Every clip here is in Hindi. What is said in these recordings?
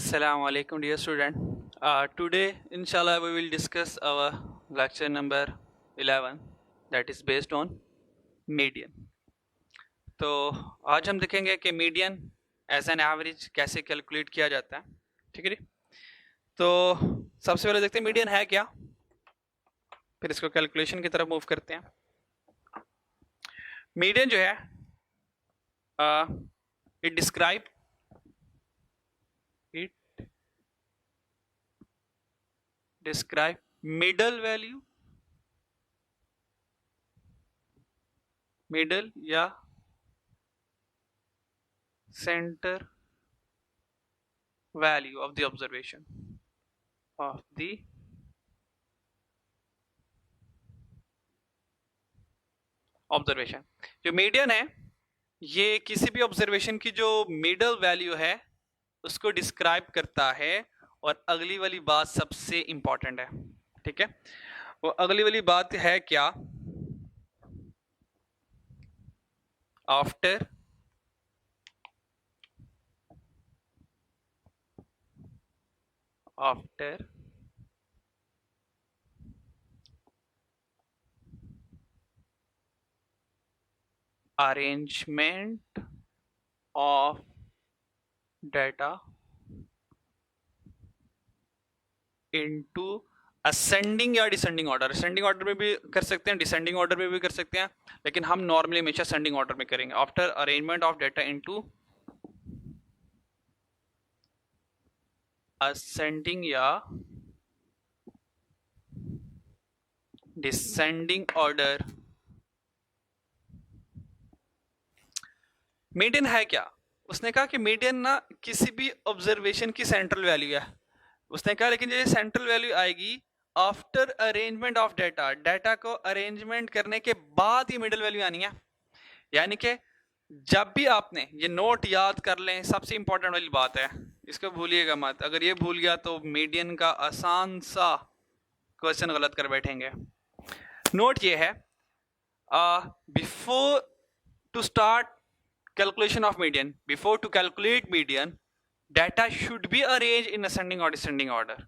Assalamu alaikum dear student. Today inshallah we will discuss our lecture number 11 that is based on median. तो आज हम देखेंगे कि मीडियन एज एन एवरेज कैसे कैलकुलेट किया जाता है. ठीक है जी. तो सबसे पहले देखते हैं मीडियन है क्या, फिर इसको कैलकुलेशन की तरफ मूव करते हैं. मीडियन जो है it describe middle value, middle या center value of the observation जो मीडियन है ये किसी भी ऑब्जर्वेशन की जो मिडल वैल्यू है उसको डिस्क्राइब करता है. और अगली वाली बात सबसे इंपॉर्टेंट है. ठीक है, वो अगली वाली बात है क्या, after arrangement of data into ascending या डिसेंडिंग ऑर्डर. असेंडिंग ऑर्डर में भी कर सकते हैं, डिसेंडिंग ऑर्डर में भी कर सकते हैं, लेकिन हम नॉर्मली हमेशा असेंडिंग ऑर्डर में करेंगे. After arrangement of data into ascending या डिसेंडिंग ऑर्डर. मीडियन है क्या, उसने कहा कि मीडियन ना किसी भी ऑब्जर्वेशन की सेंट्रल वैल्यू है. उसने कहा लेकिन ये सेंट्रल वैल्यू आएगी after arrangement of data, data को अरेंजमेंट करने के बाद ये मिडिल वैल्यू आनी है. यानी कि जब भी आपने ये नोट याद कर लें, सबसे इंपॉर्टेंट वाली बात है, इसको भूलिएगा मत. अगर ये भूल गया तो मीडियन का आसान सा क्वेश्चन गलत कर बैठेंगे. नोट ये है, before to start calculation of median, before to calculate median, data should be arrange in ascending or descending order.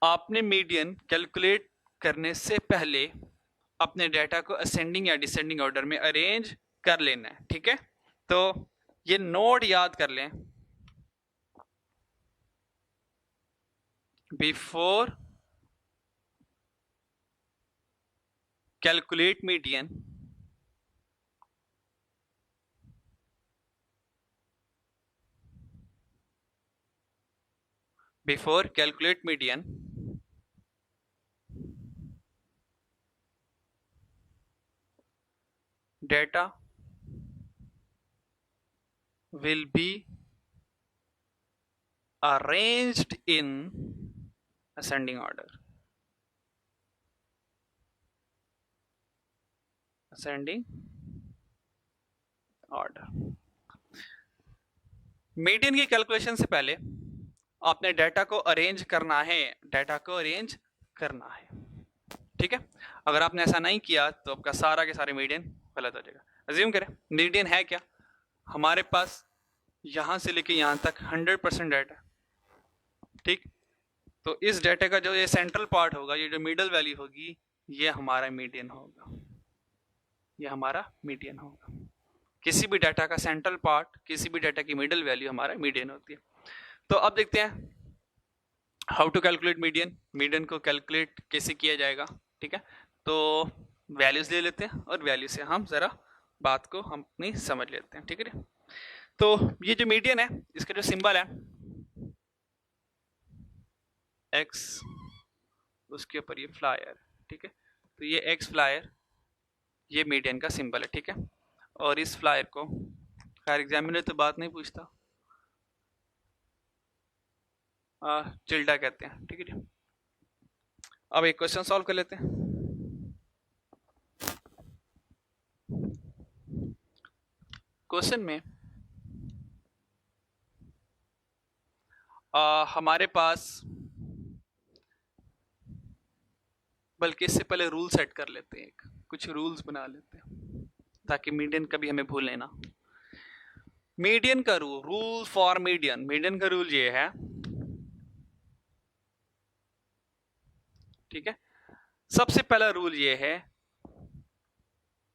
आपने मीडियन कैलकुलेट करने से पहले अपने डेटा को असेंडिंग या डिसेंडिंग ऑर्डर में अरेंज कर लेना है. ठीक है, तो ये नोट याद कर लें. Before calculate median, before calculate median, data will be arranged in ascending order. Ascending order. Median की कैलकुलेशन से पहले आपने डेटा को अरेंज करना है, डेटा को अरेंज करना है. ठीक है, अगर आपने ऐसा नहीं किया तो आपका सारा के सारे मीडियन गलत हो जाएगा. अज्यूम करें मीडियन है क्या, हमारे पास यहां से लेके यहां तक 100% डाटा. ठीक, तो इस डाटा का जो ये सेंट्रल पार्ट होगा, ये जो मिडल वैल्यू होगी, ये हमारा मीडियन होगा. ये हमारा मीडियन होगा. किसी भी डाटा का सेंट्रल पार्ट, किसी भी डाटा की मिडल वैल्यू हमारा मीडियन होती है. तो अब देखते हैं how to calculate median. Median को कैलकुलेट कैसे किया जाएगा. ठीक है, तो वैल्यूज ले लेते हैं और वैल्यू से हम जरा बात को हम अपनी समझ लेते हैं. ठीक है, तो ये जो मीडियन है इसका जो सिंबल है एक्स, उसके ऊपर ये फ्लायर. ठीक है, तो ये एक्स फ्लायर, ये मीडियन का सिंबल है. ठीक है, और इस फ्लायर को खैर एग्जामिनर तो बात नहीं पूछता, चिल्डा कहते हैं. ठीक है जी, अब एक क्वेश्चन सॉल्व कर लेते हैं. क्वेश्चन में हमारे पास, बल्कि इससे पहले रूल सेट कर लेते हैं, कुछ रूल्स बना लेते हैं ताकि मीडियन कभी हमें भूलने ना. मीडियन का रूल फॉर मीडियन का रूल ये है ठीक है। सबसे पहला रूल ये है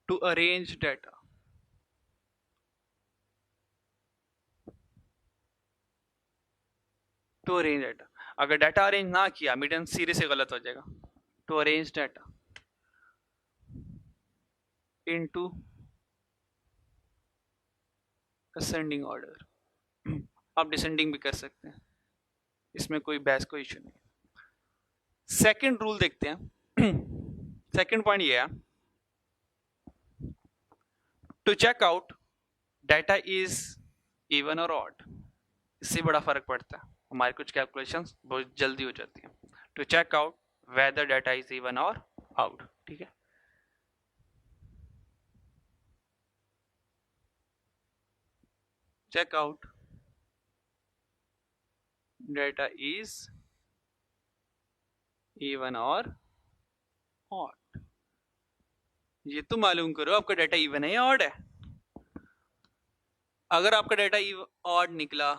to arrange data. To arrange data, अगर डाटा अरेंज ना किया मीडियन सीरीज से गलत हो जाएगा। To arrange data into ascending order. आप डिसेंडिंग भी कर सकते हैं, इसमें कोई बहस कोई इशू नहीं। सेकंड रूल देखते हैं। सेकंड पॉइंट ये है to check out data is even or odd. इससे बड़ा फर्क पड़ता है, हमारी कुछ कैलकुलेशंस बहुत जल्दी हो जाती हैं। To check out whether data is even or out, ठीक है। Check out data is even or odd. ये तो मालूम करो आपका डाटा इवन है या ऑड है। अगर आपका डाटा ऑड निकला,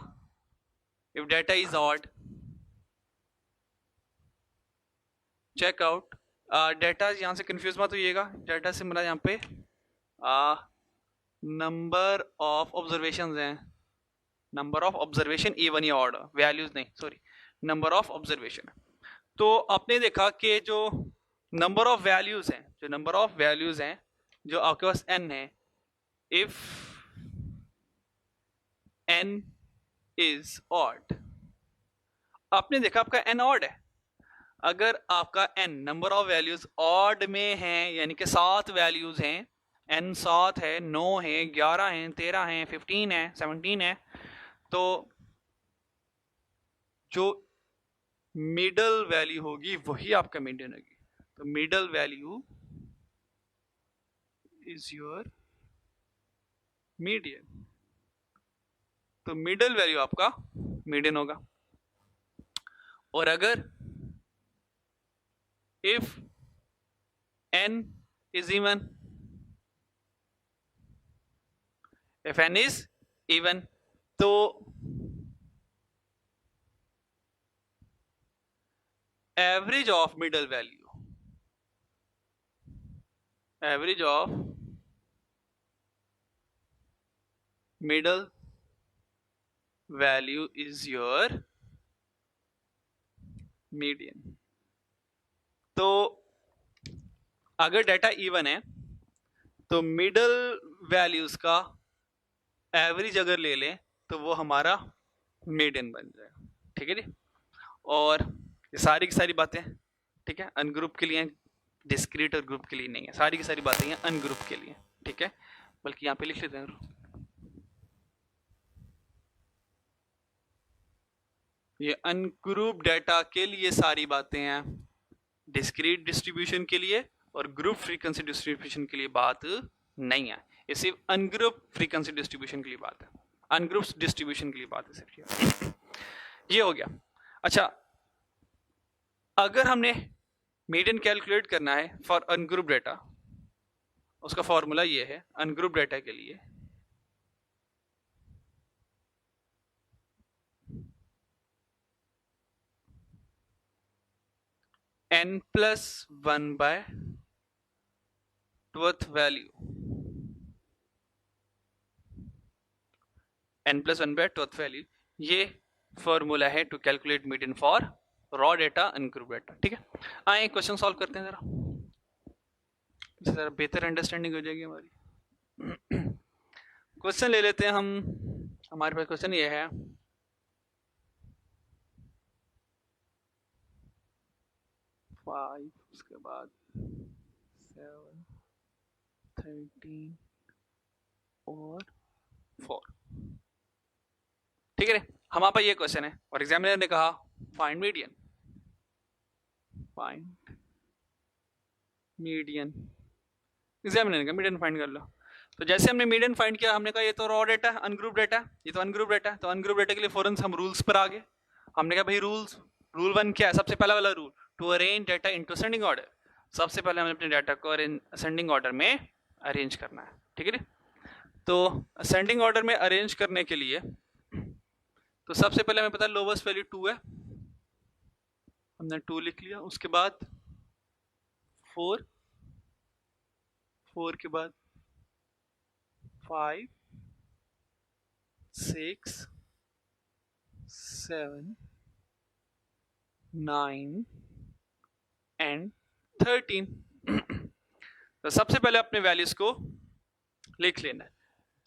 if data is odd, check out data, यहां से कंफ्यूज मत होइएगा, डाटा से मतलब यहाँ पे नंबर ऑफ ऑब्जर्वेशंस हैं, नंबर ऑफ ऑब्जर्वेशन इवन या ऑड, वैल्यूज नहीं, सॉरी, नंबर ऑफ ऑब्जर्वेशन। तो आपने देखा कि जो नंबर ऑफ वैल्यूज हैं, जो नंबर ऑफ वैल्यूज हैं जो आपके पास n है, इफ n इज ऑड, आपने देखा आपका n ऑड है। अगर आपका n number of values odd में है, यानी कि 7 वैल्यूज हैं, n 7 है, 9 है, 11 है, 13 है, 15 है, 17 है, तो जो मिडल वैल्यू होगी वही आपका मीडियन होगी। तो middle value is your median. तो मिडल वैल्यू आपका मीडियन होगा। और अगर if n is even, if n is even, तो average of middle value, average of middle value is your median. तो अगर डाटा इवन है तो मिडल वैल्यूज का एवरेज अगर ले लें तो वो हमारा मीडियन बन जाएगा, ठीक है जी। और ये सारी की सारी बातें, ठीक है, अनग्रुप के लिए, डिस्क्रीट और ग्रुप के लिए नहीं है, सारी की सारी बातें हैं अनग्रुप के लिए, ठीक है। बल्कि यहाँ पे लिख लेते हैं, ये अनग्रुप डाटा के लिए सारी बातें हैं, डिस्क्रीट डिस्ट्रीब्यूशन के लिए और ग्रुप फ्रीक्वेंसी डिस्ट्रीब्यूशन के लिए बात नहीं है। ये सिर्फ अनग्रुप फ्रीक्वेंसी डिस्ट्रीब्यूशन के लिए बात है, अनग्रुप डिस्ट्रीब्यूशन के लिए बात है सिर्फ। ये हो गया। अच्छा, अगर हमने मीडियन कैलकुलेट करना है फॉर अनग्रुप डाटा, उसका फॉर्मूला ये है अनग्रुप डाटा के लिए, n+1 by twelfth value, n+1 by twelfth value, ये फॉर्मूला है to calculate median for raw data, ungroup data, ठीक है। आए क्वेश्चन सॉल्व करते हैं, जरा बेहतर अंडरस्टैंडिंग हो जाएगी हमारी। क्वेश्चन ले लेते हैं हम। हमारे पास क्वेश्चन ये है, उसके बाद 7, 13 और 4, ठीक है। हमारे पास ये क्वेश्चन है और एग्जामिनर ने कहा find median, find median, examiner ने कहा मीडियन फाइंड कर लो। तो जैसे हमने मीडियन फाइंड किया, हमने कहा ये तो रॉ डाटा है, अनग्रुप डाटा, ये तो अनग्रुप डाटा है, तो अनग्रुप डाटा के लिए फौरन हम रूल्स पर आ गए। हमने कहा भाई रूल्स, रूल 1 क्या है, सबसे पहला वाला rule, to arrange data into ascending order. सबसे पहले हमें अपने डाटा को असेंडिंग ऑर्डर में अरेंज करना है, ठीक है। तो असेंडिंग ऑर्डर में अरेंज करने के लिए तो सबसे पहले हमें पता है लोवेस्ट वैल्यू 2 है, हमने 2 लिख लिया। उसके बाद 4, 4 के बाद 5, 6, 7, 9 एंड 13। तो सबसे पहले अपने वैल्यूज को लिख लेना है।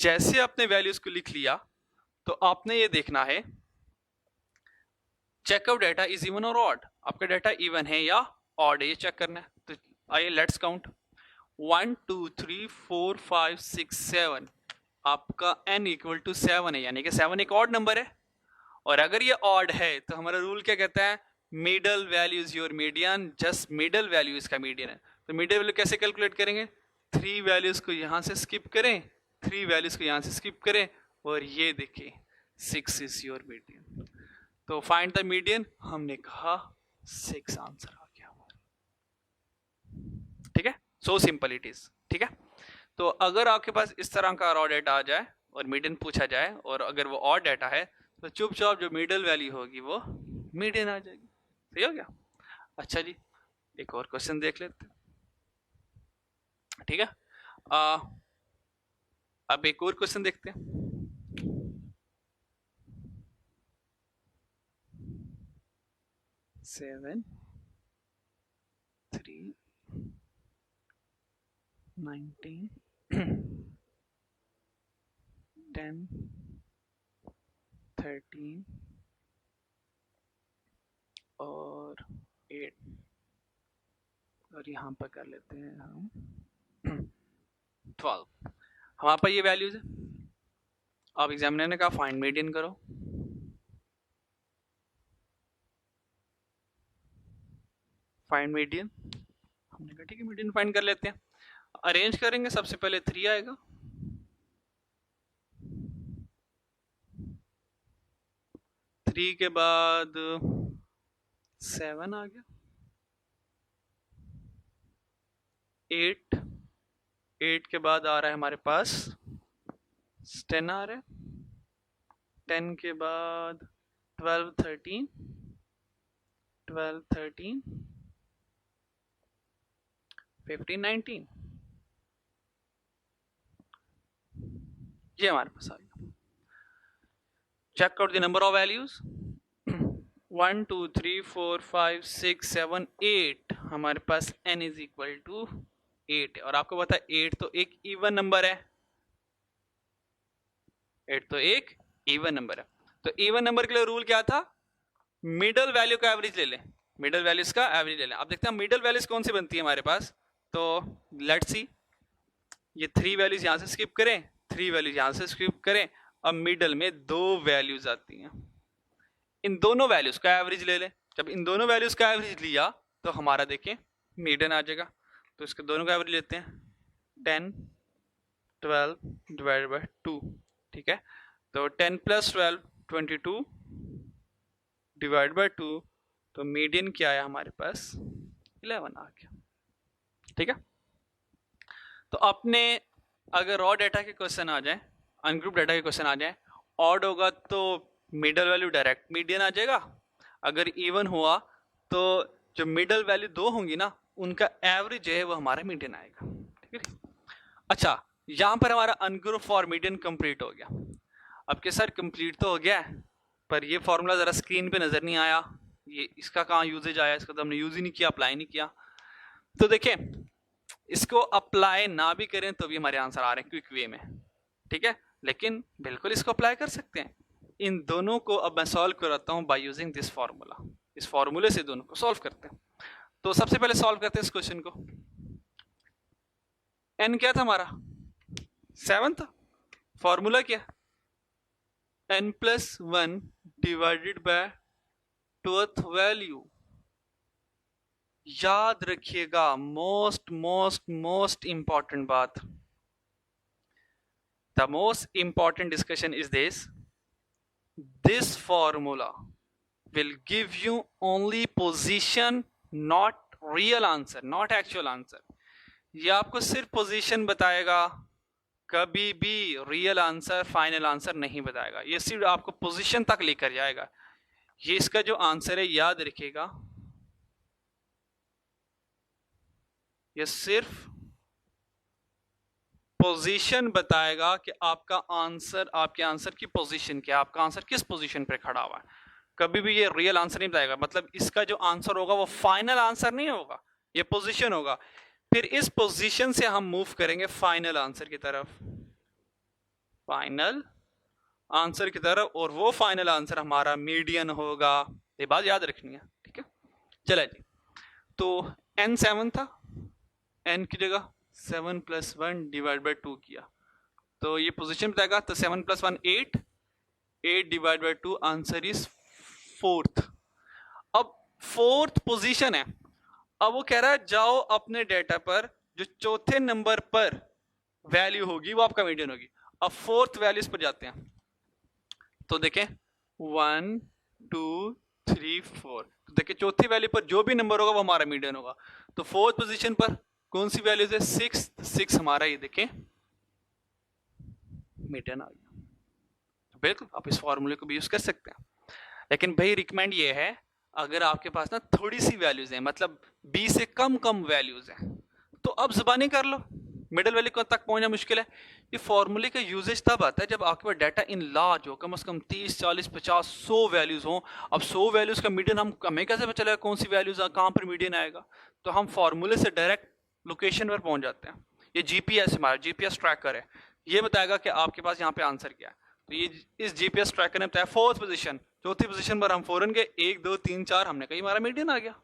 जैसे आपने वैल्यूज को लिख लिया तो आपने ये देखना है checkout data is even or odd, आपका डाटा इवन है या ऑड है, ये चेक करना है। तो आइए लेट्स काउंट 1 2 3 4 5 6 7, आपका n इक्वल टू 7 है, यानी कि 7 एक ऑड नंबर है। और अगर ये ऑड है तो हमारा रूल क्या कहता है, middle value is your median, just middle value इसका मीडियन है। तो मिडल वैल्यू कैसे कैलकुलेट करेंगे, 3 वैल्यूज को यहां से स्किप करें, 3 वैल्यूज को यहां से स्किप करें और ये देखिए 6 इज योर मीडियन। तो फाइंड द मीडियन, हमने कहा 6 आंसर आ गया हमारा। ठीक है, सो सिंपल इट इज। ठीक है, तो अगर आपके पास इस तरह का रॉ डेटा आ जाए और मीडियन पूछा जाए और अगर वो ऑड डाटा है तो चुपचाप जो मिडल वैल्यू होगी वो मीडियन आ जाएगी। सही हो गया। अच्छा जी, एक और क्वेश्चन देख लेते हैं। ठीक है, अब एक और क्वेश्चन देखते हैं। सेवन 3 19 10 13 और 8 और यहाँ पर कर लेते हैं हम 12। हमारे पास ये वैल्यूज है। अब एग्जामिनर ने कहा फाइंड मीडियन करो। फाइंड मीडियन, हमने कहा ठीक है मीडियन फाइंड कर लेते हैं। अरेंज करेंगे, सबसे पहले 3 आएगा, थ्री के बाद 7 आ गया, 8, 8 के बाद आ रहा है हमारे पास 10 आ रहा है, 10 के बाद 12 13 12 13 15 19, ये हमारे पास आ गया। Check out the number of values 1 2 3 4 5 6 7 8, हमारे पास n इज इक्वल टू 8 है। और आपको पता है 8 तो एक इवन नंबर है, 8 तो एक इवन नंबर है। तो इवन नंबर के लिए रूल क्या था, मिडल वैल्यू का एवरेज ले लें, मिडल वैल्यूज का एवरेज ले लें। अब देखते हैं मिडल वैल्यूज कौन सी बनती है हमारे पास। तो लेट्स सी, ये 3 वैल्यूज यहां से स्किप करें, 3 वैल्यूज यहां से स्किप करें, अब मिडल में 2 वैल्यूज आती हैं, इन दोनों वैल्यूज का एवरेज ले लें। जब इन दोनों वैल्यूज का एवरेज लिया तो हमारा देखिए मीडियन आ जाएगा। तो इसके दोनों का एवरेज लेते हैं, 10 12 डिवाइडेड बाय 2। ठीक है, तो 10 प्लस 12 22 डिवाइड बाय 2, तो मीडियन क्या आया हमारे पास 11 आ गया। ठीक है, तो अपने अगर रॉ डाटा के क्वेश्चन आ जाए, अनग्रुप डाटा के क्वेश्चन आ जाए, ऑड होगा तो मिडल वैल्यू डायरेक्ट मीडियन आ जाएगा, अगर इवन हुआ तो जो मिडल वैल्यू 2 होंगी ना उनका एवरेज जो है वो हमारा मीडियन आएगा। ठीक है, अच्छा यहाँ पर हमारा अनग्रुप फॉर मीडियन कंप्लीट हो गया। अब के सर कंप्लीट तो हो गया है पर ये फॉर्मूला जरा स्क्रीन पे नजर नहीं आया, ये इसका कहाँ यूजेज आया, इसका तो हमने यूज ही नहीं किया, अप्लाई नहीं किया। तो देखें इसको अप्लाई ना भी करें तो भी हमारे आंसर आ रहे हैं क्विक वे में। ठीक है, लेकिन बिल्कुल इसको अप्लाई कर सकते हैं। इन दोनों को अब मैं सॉल्व कराता हूं बाय यूजिंग दिस फॉर्मूला, इस फॉर्मूले से दोनों को सॉल्व करते हैं। तो सबसे पहले सॉल्व करते हैं इस क्वेश्चन को। n क्या था हमारा 7 था, फॉर्मूला क्या n plus 1 divided by 2th value. याद रखिएगा मोस्ट मोस्ट मोस्ट इंपॉर्टेंट बात, the most important discussion is this formula will give you only position, not real answer, not actual answer। ये आपको सिर्फ पोजीशन बताएगा, कभी भी रियल आंसर फाइनल आंसर नहीं बताएगा, ये सिर्फ आपको पोजीशन तक लेकर जाएगा। ये इसका जो आंसर है याद रखिएगा, ये सिर्फ पोजीशन बताएगा कि आपका आंसर, आपके आंसर की पोजीशन क्या है, आपका आंसर किस पोजीशन पे खड़ा हुआ है। कभी भी ये रियल आंसर नहीं बताएगा, मतलब इसका जो आंसर होगा वो फाइनल आंसर नहीं होगा, ये पोजीशन होगा। फिर इस पोजीशन से हम मूव करेंगे फाइनल आंसर की तरफ, फाइनल आंसर की तरफ, और वो फाइनल आंसर हमारा मीडियन होगा। ये बात याद रखनी है, ठीक है। चले जी, तो n 7 था, n की जगह 7 + 1 डिवाइड बाई 2 किया, तो ये पोजीशन बताएगा। तो 7 + 1 8, 8 divide by 2, answer is 4th। अब 4th पोजीशन है। अब वो कह रहा है जाओ अपने डेटा पर जो चौथे नंबर पर वैल्यू होगी वो आपका मीडियन होगी। अब 4th वैल्यूज पर जाते हैं, तो देखें 1 2 3 4, तो देखिए चौथी वैल्यू पर जो भी नंबर होगा वो हमारा मीडियन होगा। तो 4th पोजीशन पर कौन सी वैल्यूज है, 6 हमारा, ये देखें मीडियन आ गया। बिल्कुल आप इस फॉर्मूले को भी यूज कर सकते हैं, लेकिन भाई रिकमेंड ये है, अगर आपके पास ना थोड़ी सी वैल्यूज हैं, मतलब 20 से कम वैल्यूज हैं, तो अब जुबानी कर लो, मिडिल वैल्यू तक पहुंचना मुश्किल है। ये फॉर्मूले का यूजेज तब आता है जब आपके पास डाटा इन लार्ज हो, कम से कम 30 40 50 100 वैल्यूज हो। अब 100 वैल्यूज का मीडियन हमें कैसे पता चलेगा कौन सी वैल्यूज कहाँ पर मीडियन आएगा, तो हम फॉर्मूले से डायरेक्ट लोकेशन पर पहुंच जाते हैं। ये जीपीएस, हमारा जीपीएस ट्रैकर है, ये बताएगा कि आपके पास यहाँ पे आंसर क्या है। तो ये इस जीपीएस ट्रैकर ने बताया 4th पोजीशन, चौथी पोजीशन पर हम फौरन गए 1 2 3 4, हमने कहा हमारा मीडियन आ गया।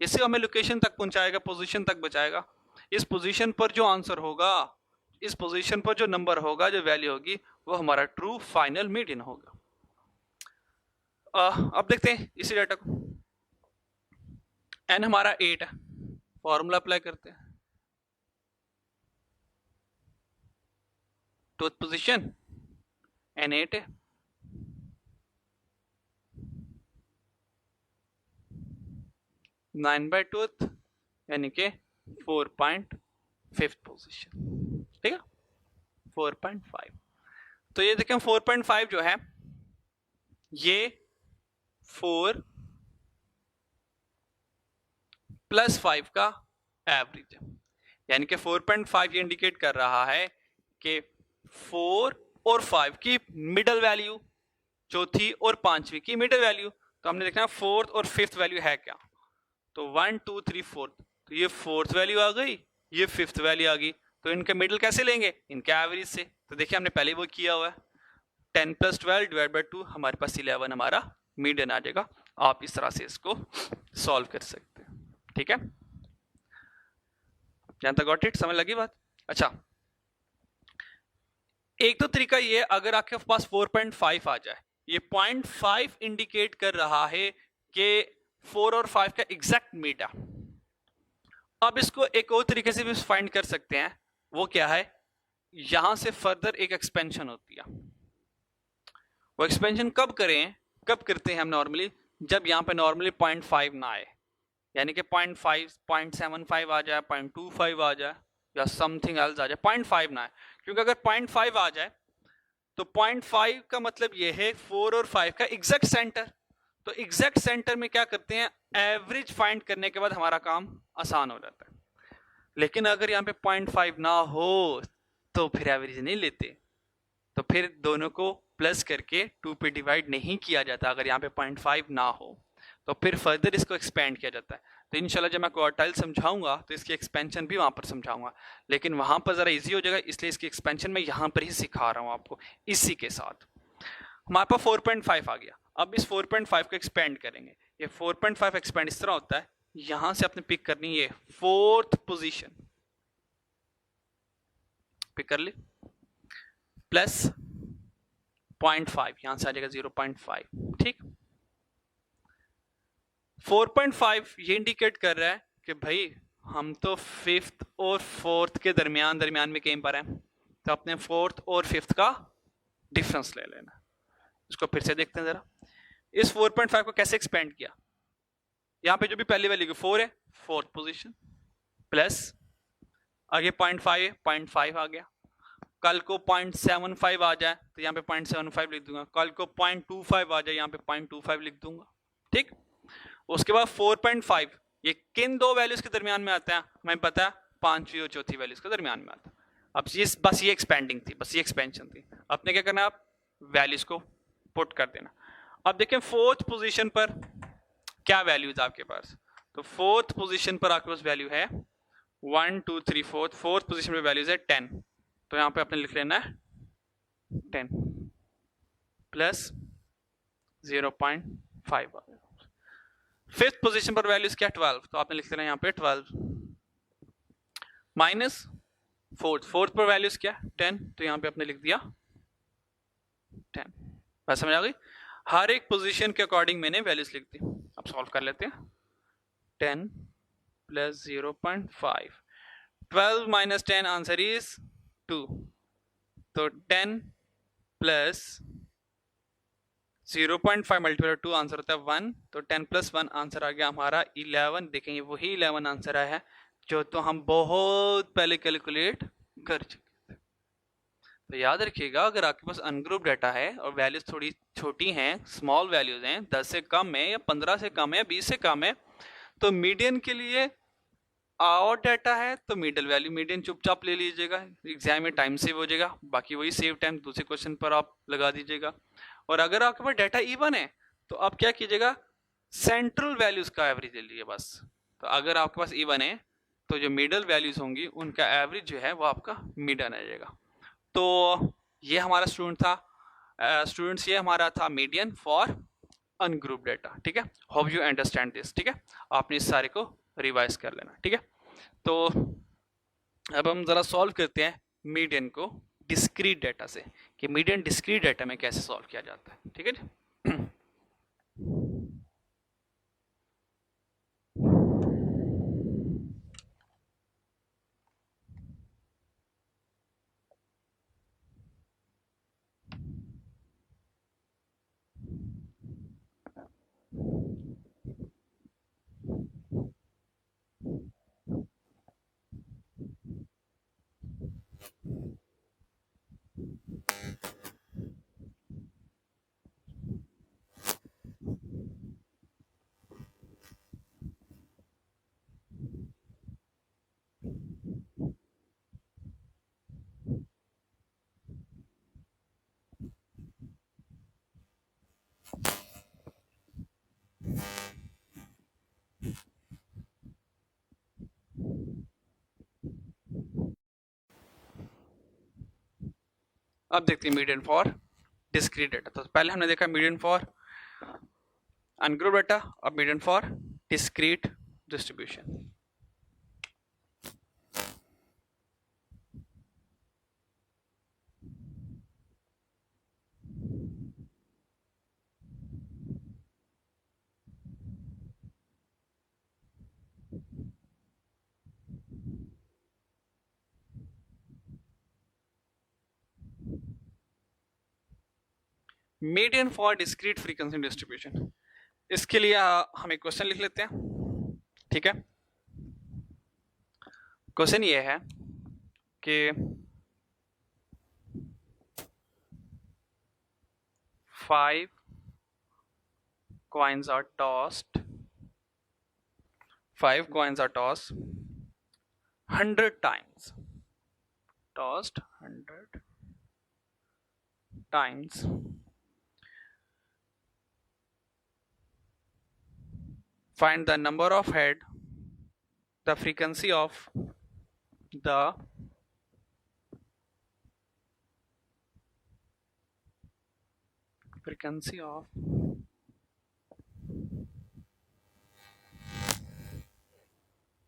इससे हमें लोकेशन तक पहुंचाएगा, पोजीशन तक बचाएगा। इस पोजीशन पर जो आंसर होगा, इस पोजीशन पर जो नंबर होगा, जो वैल्यू होगी, वो हमारा ट्रू फाइनल मीडियन होगा। अब देखते हैं इसी डाटा को। n हमारा 8 है, फॉर्मूला अप्लाई करते हैं। 2th पोजीशन n 8 है, नाइन बाई 2th यानी कि 4.5 पोजीशन, ठीक है 4.5। तो ये देखें 4.5 जो है ये 4 + 5 का एवरेज है, यानी कि 4.5 ये इंडिकेट कर रहा है कि 4 और 5 की मिडल वैल्यू, चौथी और पांचवी की मिडल वैल्यू। तो हमने देखना 4th और 5th वैल्यू है क्या, तो 1 2 3 4, तो ये 4th वैल्यू आ गई, ये 5th वैल्यू आ गई। तो इनका मिडल कैसे लेंगे, इनके एवरेज से। तो देखिए हमने पहले वो किया हुआ है, 10 + 12 डिवाइड बाई 2, हमारे पास 11 हमारा मीडियन आ जाएगा। आप इस तरह से इसको सॉल्व कर सकते हैं, ठीक है। यहां तक गॉट इट, समझ लगी बात। अच्छा, एक तो तरीका ये, अगर आपके पास 4.5 आ जाए, ये 0.5 इंडिकेट कर रहा है कि 4 और 5 का एग्जैक्ट मीट है। अब इसको एक और तरीके से भी फाइंड कर सकते हैं, वो क्या है, यहां से फर्दर एक एक्सपेंशन होती है। वो एक्सपेंशन कब करें, कब करते हैं हम नॉर्मली, जब यहाँ पे नॉर्मली 0.5 ना आए, यानी कि 0.5 0.75 आ जाए, 0.25 आ जाए, या समथिंग एल्स आ जाए, 0.5 ना आए। क्योंकि अगर 0.5 आ जाए तो 0.5 का मतलब ये है 4 और 5 का एग्जैक्ट सेंटर। तो एग्जैक्ट सेंटर में क्या करते हैं, एवरेज फाइंड करने के बाद हमारा काम आसान हो जाता है। लेकिन अगर यहाँ पे 0.5 ना हो तो फिर एवरेज नहीं लेते, तो फिर दोनों को प्लस करके 2 पे डिवाइड नहीं किया जाता। अगर यहाँ पे 0.5 ना हो तो फिर फर्दर इसको एक्सपेंड किया जाता है। तो इंशाल्लाह जब मैं क्वार्टाइल समझाऊंगा तो इसकी एक्सपेंशन भी वहां पर समझाऊंगा, लेकिन वहां पर जरा इजी हो जाएगा, इसलिए इसकी एक्सपेंशन मैं यहाँ पर ही सिखा रहा हूँ आपको। इसी के साथ हमारे पास 4.5 आ गया। अब इस 4.5 को एक्सपेंड करेंगे। ये 4.5 एक्सपेंड इस तरह होता है, यहां से आपने पिक करनी है 4th पोजीशन, पिक कर ली, प्लस 0.5, यहां से आ जाएगा 0.5, ठीक। 4.5 ये इंडिकेट कर रहा है कि भाई हम तो 5th और 4th के दरमियान में कहीं पर हैं, तो अपने 4th और 5th का डिफरेंस ले लेना। इसको फिर से देखते हैं जरा, इस 4.5 को कैसे एक्सपेंड किया। यहाँ पे जो भी पहली वैल्यू 4 है, 4th पोजीशन, प्लस आगे 0.5 है, 0.5 आ गया। कल को 0.75 आ जाए तो यहाँ पे 0.75 लिख दूंगा, कल को 0.25 आ जाए यहाँ पे 0.25 लिख दूंगा, ठीक। उसके बाद 4.5 ये किन दो वैल्यूज के दरमियान में आता है, हमें पता है पांचवी और चौथी वैल्यूज के दरमियान में आता। अब ये बस ये एक्सपेंडिंग थी, बस ये एक्सपेंशन थी। आपने क्या करना है, आप वैल्यूज को पुट कर देना। अब देखें फोर्थ पोजीशन पर क्या वैल्यूज आपके पास, तो फोर्थ पोजीशन पर आपके पास वैल्यू है 1 2 3 4, फोर्थ पोजीशन पर वैल्यूज है 10, तो यहाँ पे आपने लिख लेना है 10 प्लस 0.5। फिफ्थ पोजीशन पर वैल्यूज क्या 12, तो आपने लिख लेना यहाँ पे 12 माइनस फोर्थ पर वैल्यूज क्या 10, तो यहाँ पे आपने लिख दिया 10। बात समझ आ गई? हर एक पोजीशन के अकॉर्डिंग मैंने वैल्यूज लिख दी। अब सॉल्व कर लेते हैं। 10 प्लस 0.5, 12 माइनस 10 आंसर इज 2, तो 10 प्लस 0.5 मल्टीप्लाई 2 आंसर होता है 1, तो 10 प्लस 1 आंसर आ गया हमारा 11। देखेंगे वही 11 आंसर आया है जो तो हम बहुत पहले कैलकुलेट कर चुके थे। तो याद रखिएगा, अगर आपके पास अनग्रुप डाटा है और वैल्यूज थोड़ी छोटी हैं, स्मॉल वैल्यूज हैं, 10 से कम है या 15 से कम है, 20 से कम है, तो मीडियन के लिए और डाटा है तो मिडल वैल्यू मीडियन चुपचाप ले लीजिएगा, एग्जाम में टाइम सेव हो जाएगा। बाकी वही सेव टाइम दूसरे क्वेश्चन पर आप लगा दीजिएगा। और अगर आपके पास डाटा इवन है तो आप क्या कीजिएगा, सेंट्रल वैल्यूज का एवरेज ले लीजिए बस। तो अगर आपके पास इवन है तो जो मिडल वैल्यूज होंगी उनका एवरेज जो है वो आपका मीडियन आ जाएगा। तो ये हमारा स्टूडेंट था, स्टूडेंट्स ये हमारा था मीडियन फॉर अनग्रुप डाटा। ठीक है, होप यू अंडरस्टैंड दिस। ठीक है, आपने इस सारे को रिवाइज कर लेना। ठीक है, तो अब हम जरा सॉल्व करते हैं मीडियन को डिस्क्रीट डाटा से, कि मीडियन डिस्क्रीट डाटा में कैसे सॉल्व किया जाता है। ठीक है जी। अब देखते हैं मीडियन फॉर डिस्क्रीट डाटा। तो पहले हमने देखा मीडियन फॉर अनग्रुप डाटा, अब median for discrete distribution. Median for discrete frequency distribution, इसके लिए हम एक क्वेश्चन लिख लेते हैं। ठीक है, क्वेश्चन ये है कि 5 coins are tossed, 5 coins are tossed 100 times, tossed 100 times. Find the number of head, the frequency of the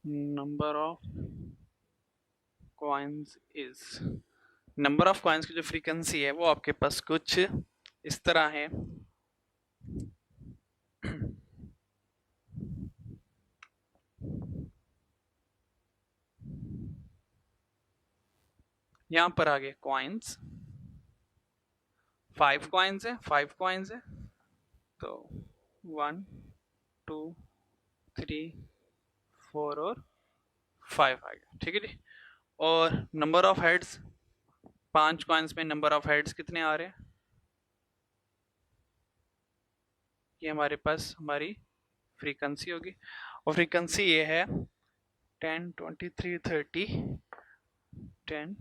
number of coins is, number of coins की जो फ्रीक्वेंसी है वो आपके पास कुछ इस तरह है। यहां पर आ गए कॉइन्स, 5 कॉइन्स है, 5 कॉइन्स है, तो 1 2 3 4 और 5 आ गया। ठीक है जी। और नंबर ऑफ हेड्स, 5 कॉइन्स में नंबर ऑफ हेड्स कितने आ रहे हैं, ये हमारे पास हमारी फ्रीक्वेंसी होगी। और फ्रीक्वेंसी ये है 10, 23, 30, 10,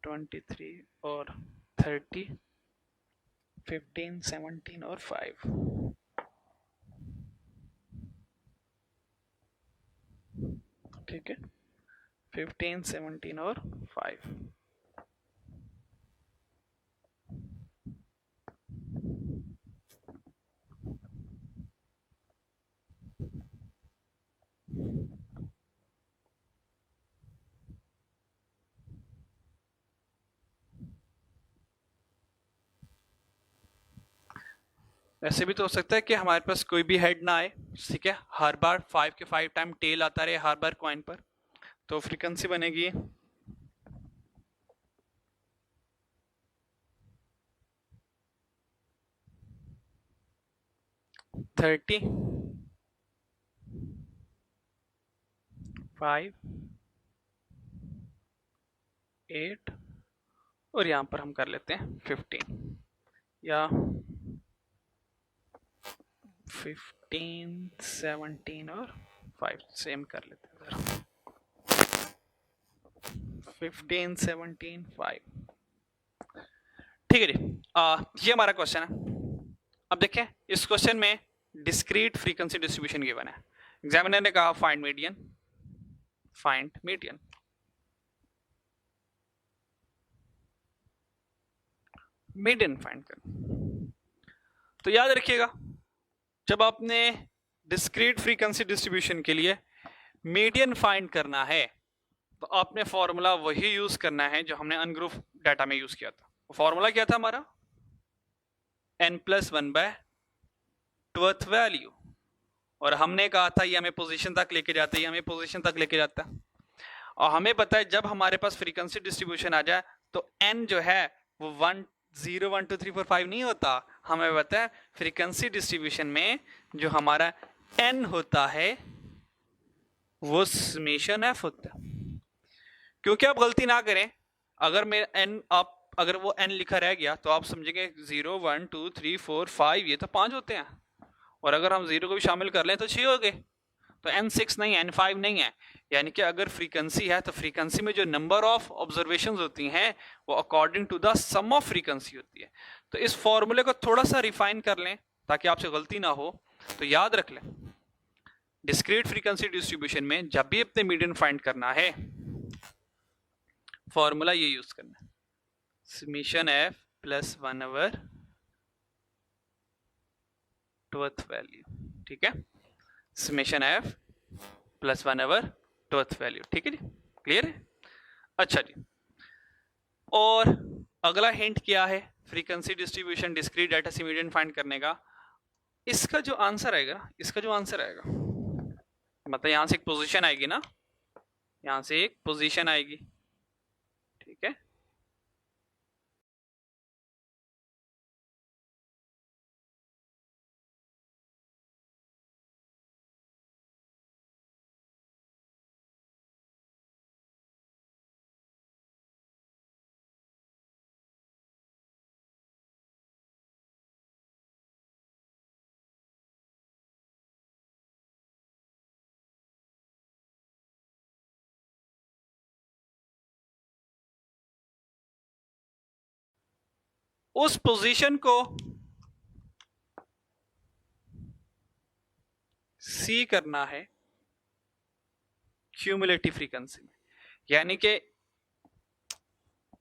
23 और 30, 15, 17 और 5। ठीक है, 15, 17 और 5। ऐसे भी तो हो सकता है कि हमारे पास कोई भी हेड ना आए, ठीक है, हर बार 5 के 5 टाइम टेल आता रहे हर बार कॉइन पर, तो फ्रीक्वेंसी बनेगी 30, 5, 8 और यहाँ पर हम कर लेते हैं 15 या 15, 17 और 5 सेम कर लेते हैं जरा। 15, 17, 5। ठीक है जी, ये हमारा क्वेश्चन है। अब देखें इस क्वेश्चन में डिस्क्रीट फ्रीक्वेंसी डिस्ट्रीब्यूशन गिवन है। एग्जामिनर ने कहा find median, find median. Median find कर, तो याद रखिएगा जब आपने डिस्क्रीट फ्रीक्वेंसी डिस्ट्रीब्यूशन के लिए मीडियन फाइंड करना है तो आपने फॉर्मूला वही यूज करना है जो हमने अनग्रुप डाटा में यूज किया था। फॉर्मूला क्या था हमारा? n+1/12th वैल्यू, और हमने कहा था ये हमें पोजीशन तक लेके जाता है, ये हमें पोजीशन तक लेके जाता है। और हमें पता है जब हमारे पास फ्रीक्वेंसी डिस्ट्रीब्यूशन आ जाए तो n जो है वो 1, 0, 1, 2, 3, 4, 5 नहीं होता। हमें पता है फ्रीक्वेंसी डिस्ट्रीब्यूशन में जो हमारा n होता है वो समेशन f होता है। क्योंकि आप गलती ना करें, अगर मेरा n आप अगर वो n लिखा रह गया तो आप समझेंगे 0, 1, 2, 3, 4, 5 ये तो 5 होते हैं, और अगर हम 0 को भी शामिल कर लें तो 6 हो गए, तो n6 नहीं है, n5 नहीं है। यानी कि अगर फ्रीक्वेंसी है तो फ्रीक्वेंसी में जो नंबर ऑफ ऑब्जर्वेशंस होती हैं वो according to the sum of frequency होती है। तो इस फॉर्मूले को थोड़ा सा रिफाइन कर लें ताकि आपसे गलती ना हो। तो याद रख लें डिस्क्रीट फ्रीक्वेंसी डिस्ट्रीब्यूशन में जब भी अपने मीडियन फाइंड करना है फॉर्मूला ये यूज करना है, summation f plus 1/12th value. ठीक है, summation f plus 1/12th value. ठीक है जी, क्लियर है? अच्छा जी, और अगला हिंट क्या है फ्रीक्वेंसी डिस्ट्रीब्यूशन डिस्क्रीट डाटा से मीडियन फाइंड करने का? इसका जो आंसर आएगा, इसका जो आंसर आएगा मतलब यहां से एक पोजीशन आएगी ना, यहां से एक पोजीशन आएगी। ठीक है, उस पोजीशन को सी करना है क्यूमुलेटिव फ्रीक्वेंसी में। यानी कि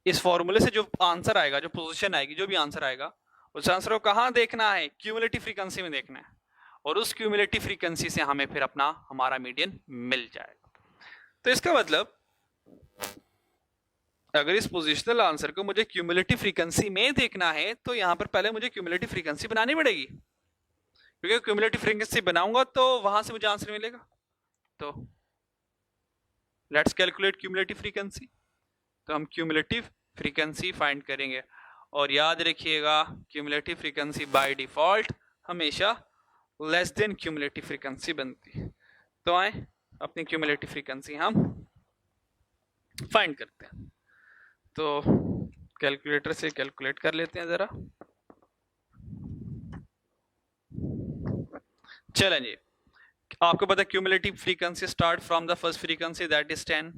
इस फॉर्मूले से जो आंसर आएगा, जो पोजीशन आएगी, जो भी आंसर आएगा, उस आंसर को कहां देखना है? क्यूमुलेटिव फ्रीक्वेंसी में देखना है, और उस क्यूमुलेटिव फ्रीक्वेंसी से हमें फिर अपना हमारा मीडियन मिल जाएगा। तो इसका मतलब अगर इस पोजिशनल आंसर को मुझे क्यूमुलेटिव फ्रीक्वेंसी में देखना है तो यहां पर पहले मुझे क्यूमुलेटिव फ्रीक्वेंसी बनानी पड़ेगी, क्योंकि क्यूमुलेटिव फ्रीक्वेंसी बनाऊंगा तो वहां से मुझे आंसर मिलेगा। तो लेट्स कैलकुलेट क्यूमुलेटिव फ्रीक्वेंसी। तो हम क्यूमुलेटिव फ्रीक्वेंसी फाइंड करेंगे, और याद रखिएगा क्यूमुलेटिव फ्रीक्वेंसी बाय डिफॉल्ट हमेशा लेस देन क्यूमुलेटिव फ्रीक्वेंसी बनती है। तो आए अपनी क्यूमुलेटिव फ्रीक्वेंसी हम फाइंड करते हैं। तो कैलकुलेटर से कैलकुलेट कर लेते हैं जरा। चलें जी, आपको पता है cumulative frequency start from the first frequency that is 10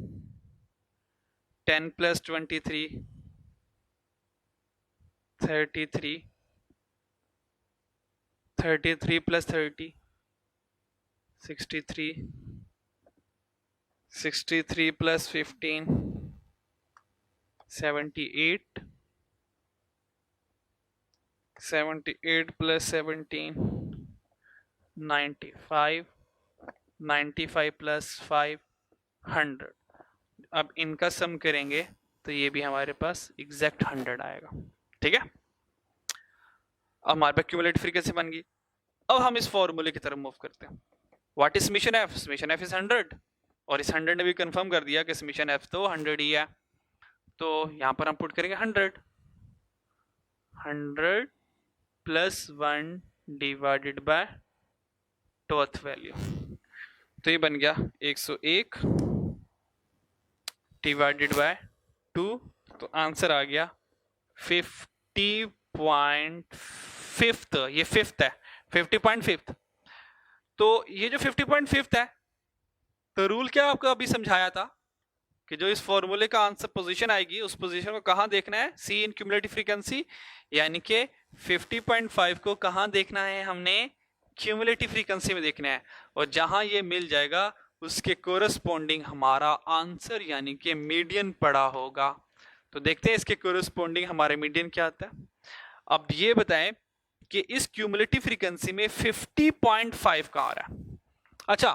10 plus 23 33 33 plus 30 63 63 plus 15 78 78 plus 17 95 95 plus 5 100। अब इनका सम करेंगे तो ये भी हमारे पास एग्जैक्ट 100 आएगा। ठीक है, अब हमारे पास क्यूमुलेटिव फ्रीक्वेंसी बन गई। अब हम इस फॉर्मूले की तरफ मूव करते हैं। What is summation F? Summation F is 100 और इस 100 ने भी कंफर्म कर दिया कि समेशन एफ तो 100 ही है। तो यहां पर हम पुट करेंगे 100 plus 1 divided by taught value, तो ये बन गया 101 डिवाइडेड बाय 2, तो आंसर आ गया 50.5। ये फिफ्थ है, 50.5। तो ये जो 50.5 है, तो रूल क्या आपको अभी समझाया था कि जो इस फॉर्मूले का आंसर पोजीशन आएगी उस पोजीशन को कहां देखना है? सी इन क्यूमुलेटिव फ्रीक्वेंसी, यानी कि 50.5 को कहां देखना है? हमने क्यूमुलेटिव फ्रीक्वेंसी में देखना है, और जहां ये मिल जाएगा उसके कोरस्पॉन्डिंग हमारा आंसर यानी कि मीडियन पड़ा होगा। तो देखते हैं इसके कोरस्पॉन्डिंग हमारा मीडियन क्या आता है। अब ये बताएं कि इस क्यूमुलेटिव फ्रीक्वेंसी में 50.5 कहां आ रहा है? अच्छा,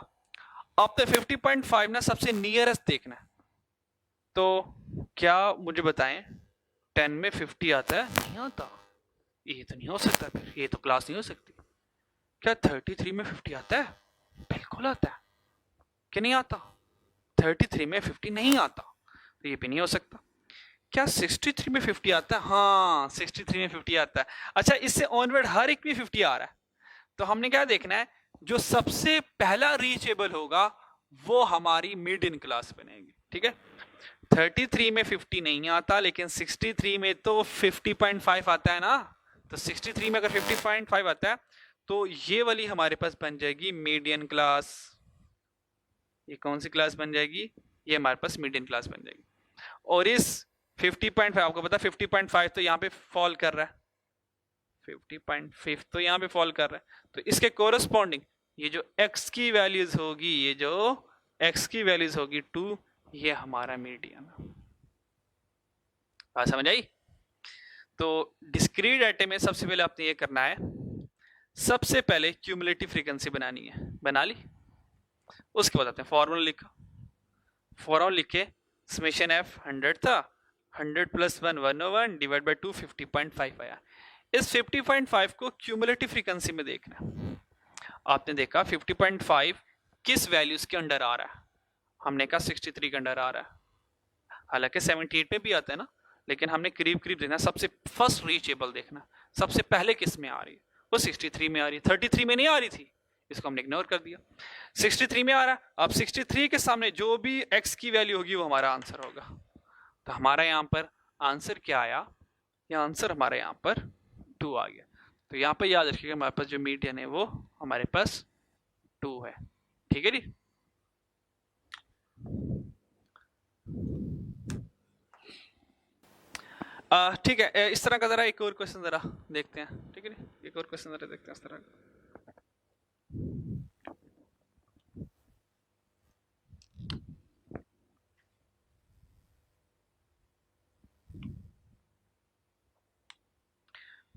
अब तो 50.5 ना सबसे नियरेस्ट देखना है, तो क्या मुझे बताएं 10 में 50 आता है? नहीं आता, ये तो नहीं हो सकता, फिर ये तो क्लास नहीं हो सकती। क्या 33 में 50 आता है? बिल्कुल आता है। कि नहीं आता? 33 में 50 नहीं आता, तो ये भी नहीं हो सकता। क्या 63 में 50 आता है? हाँ, 63 में 50 आता है। अच्छा, इससे ऑनवर्ड हर एक में 50 आ रहा है, तो हमने क्या देखना है? जो सबसे पहला रीचेबल होगा वो हमारी मीडियन क्लास बनेगी। ठीक है, 33 में 50 नहीं आता, लेकिन 63 में तो 50.5 आता है ना, तो 63 में अगर 50.5 आता है तो ये वाली हमारे पास बन जाएगी मीडियन क्लास। ये कौन सी क्लास बन जाएगी? ये हमारे पास मीडियन क्लास बन जाएगी। और इस 50.5, आपको पता 50.5 तो यहाँ पे फॉल कर रहा है, 50.5 तो यहाँ पे फॉल कर रहा है, तो इसके कोरस्पॉन्डिंग ये जो x की वैल्यूज होगी, ये जो x की वैल्यूज होगी 2, ये हमारा मीडियन। बात समझ आई? तो डिस्क्रीट डाटा में सबसे पहले आपने ये करना है, सबसे पहले क्यूमुलेटिव फ्रीक्वेंसी बनानी है। बना ली? उसके बाद आते हैं फॉर्मूला लिखा, फॉर्मूला लिखे समेशन एफ 100 था, 100 प्लस 1 101 डिवाइड बाय 2 50.5 आया। इस 50.5 को क्यूमुलेटिव फ्रीक्वेंसी में देखना है। आपने देखा 50.5 किस वैल्यूज के अंडर आ रहा है? हमने कहा 63 के अंडर आ रहा है, हालांकि 78 में भी आता है ना, लेकिन हमने करीब करीब देखना, सबसे फर्स्ट रीचेबल देखना, सबसे पहले किस में आ रही है? वो 63 में आ रही है, 33 में नहीं आ रही थी, इसको हमने इग्नोर कर दिया। 63 में आ रहा है, अब 63 के सामने जो भी x की वैल्यू होगी वो हमारा आंसर होगा। तो हमारा यहाँ पर आंसर क्या आया? या आंसर हमारा यहाँ पर 2 आ गया। तो यहाँ पर याद रखिएगा हमारे पास जो मीडियन है वो हमारे पास 2 है। ठीक है जी, ठीक है। इस तरह का जरा एक और क्वेश्चन जरा देखते हैं। ठीक है, एक और क्वेश्चन जरा देखते हैं इस तरह का।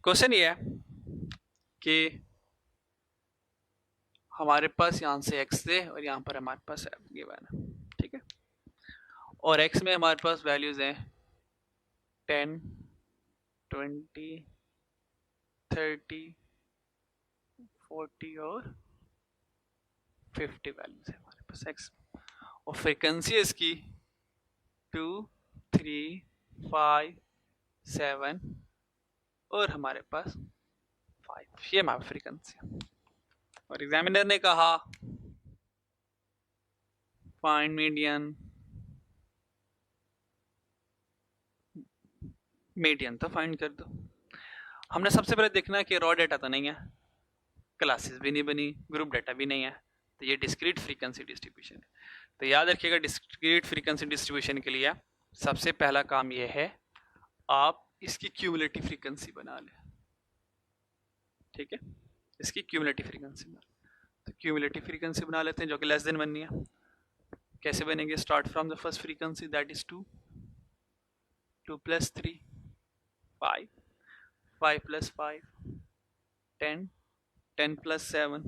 क्वेश्चन ये है कि हमारे पास यहाँ से x है और यहाँ पर हमारे पास f गिवन है। ठीक है, और x में हमारे पास वैल्यूज हैं 10 20 30 40 और 50 वैल्यूज है हमारे पास x, और फ्रीक्वेंसी इसकी 2 3 5 7 और हमारे पास 5, ये हमारी फ्रीक्वेंसी। और एग्जामिनर ने कहा फाइंड मीडियन, मीडियन तो फाइंड कर दो। हमने सबसे पहले देखना है कि रॉ डेटा तो नहीं है, क्लासेस भी नहीं बनी, ग्रुप डेटा भी नहीं है, तो ये डिस्क्रीट फ्रीक्वेंसी डिस्ट्रीब्यूशन है। तो याद रखिएगा डिस्क्रीट फ्रीक्वेंसी डिस्ट्रीब्यूशन के लिए सबसे पहला काम ये है आप इसकी क्यूमुलेटिव फ्रीक्वेंसी बना लें। ठीक है, इसकी क्यूमुलेटिव फ्रीक्वेंसी बना, तो क्यूमुलेटिव फ्रीक्वेंसी बना लेते हैं जो कि लेस देन बननी है। कैसे बनेंगे? Start from the first frequency that is 2, 2 + 3 5, 5 + 5 10, 10 + 7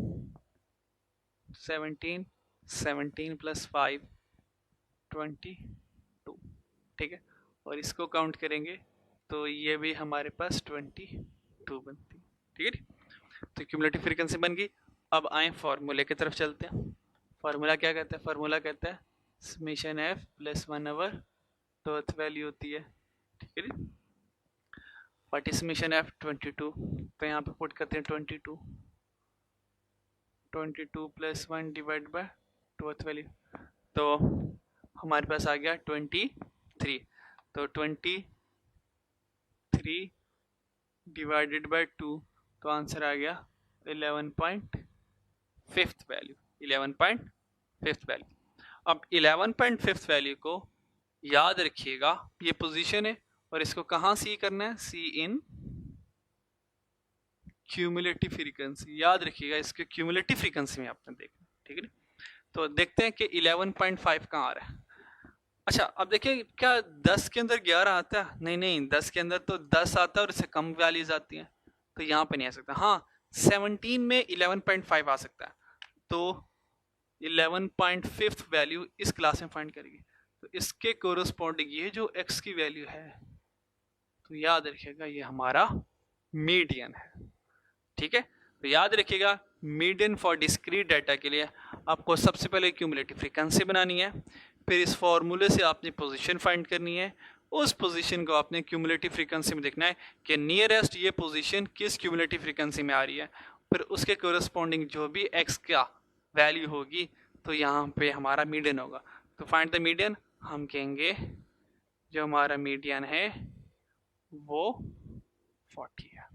17, 17 + 5 22। ठीक है, और इसको काउंट करेंगे तो ये भी हमारे पास 22 बनती है। ठीक है, तो क्यूमुलेटिव फ्रीक्वेंसी बन गई। अब आए फार्मूले की तरफ चलते हैं। फार्मूला क्या कहता है? फार्मूला कहता है समेशन f + 1/, तो अर्थ वैल्यू होती है। ठीक है, व्हाट इज समेशन f? 22, तो यहाँ पे पुट करते हैं 22 + 1 डिवाइड बाय 2 अर्थ वैल्यू, तो हमारे पास आ गया 23। तो 23 डिवाइडेड बाय 2, तो आंसर आ गया 11.5 वैल्यू, 11.5 वैल्यू। अब 11.5 वैल्यू को याद रखिएगा, ये पोजीशन है और इसको कहाँ सी करना है? सी इन क्यूमुलेटिव फ्रीक्वेंसी। याद रखिएगा इसके क्यूमुलेटिव फ्रीक्वेंसी में आपने देखना। ठीक है, तो देखते हैं कि 11.5 कहाँ आ रहा है। अच्छा, अब देखिए क्या 10 के अंदर 11 आता है? नहीं, 10 के अंदर तो 10 आता है और इससे कम वैल्यूज आती हैं, तो यहाँ पे नहीं आ सकता। हाँ, 17 में 11.5 आ सकता है, तो 11.5 वैल्यू इस क्लास में फाइंड करेगी, तो इसके कोरस्पॉन्डिंग ये जो x की वैल्यू है, तो याद रखिएगा ये हमारा मीडियन है। ठीक है, तो याद रखिएगा मीडियन फॉर डिस्क्रीट डाटा के लिए आपको सबसे पहले क्यूमुलेटिव फ्रीक्वेंसी बनानी है, फिर इस फॉर्मूले से आपने पोजीशन फाइंड करनी है, उस पोजीशन को आपने क्यूमुलेटिव फ्रीक्वेंसी में देखना है कि नियरेस्ट ये पोजीशन किस क्यूमुलेटिव फ्रीक्वेंसी में आ रही है, फिर उसके कोरस्पॉन्डिंग जो भी x का वैल्यू होगी तो यहाँ पे हमारा मीडियन होगा। तो फाइंड द मीडियन, हम कहेंगे जो हमारा मीडियन है वो 40 है।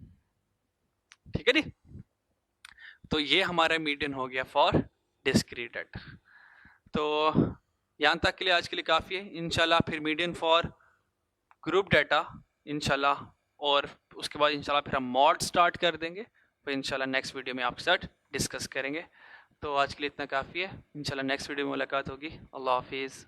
ठीक है जी, तो ये हमारा मीडियन हो गया फॉर डिस्क्रीट डाटा। तो यहाँ तक के लिए आज के लिए काफ़ी है। इंशाल्लाह फिर मीडियन फॉर ग्रुप डाटा इंशाल्लाह, और उसके बाद इंशाल्लाह फिर हम मॉड स्टार्ट कर देंगे, फिर इंशाल्लाह नेक्स्ट वीडियो में आपके साथ डिस्कस करेंगे। तो आज के लिए इतना काफ़ी है, इंशाल्लाह नेक्स्ट वीडियो में मुलाकात होगी। अल्लाह हाफिज़।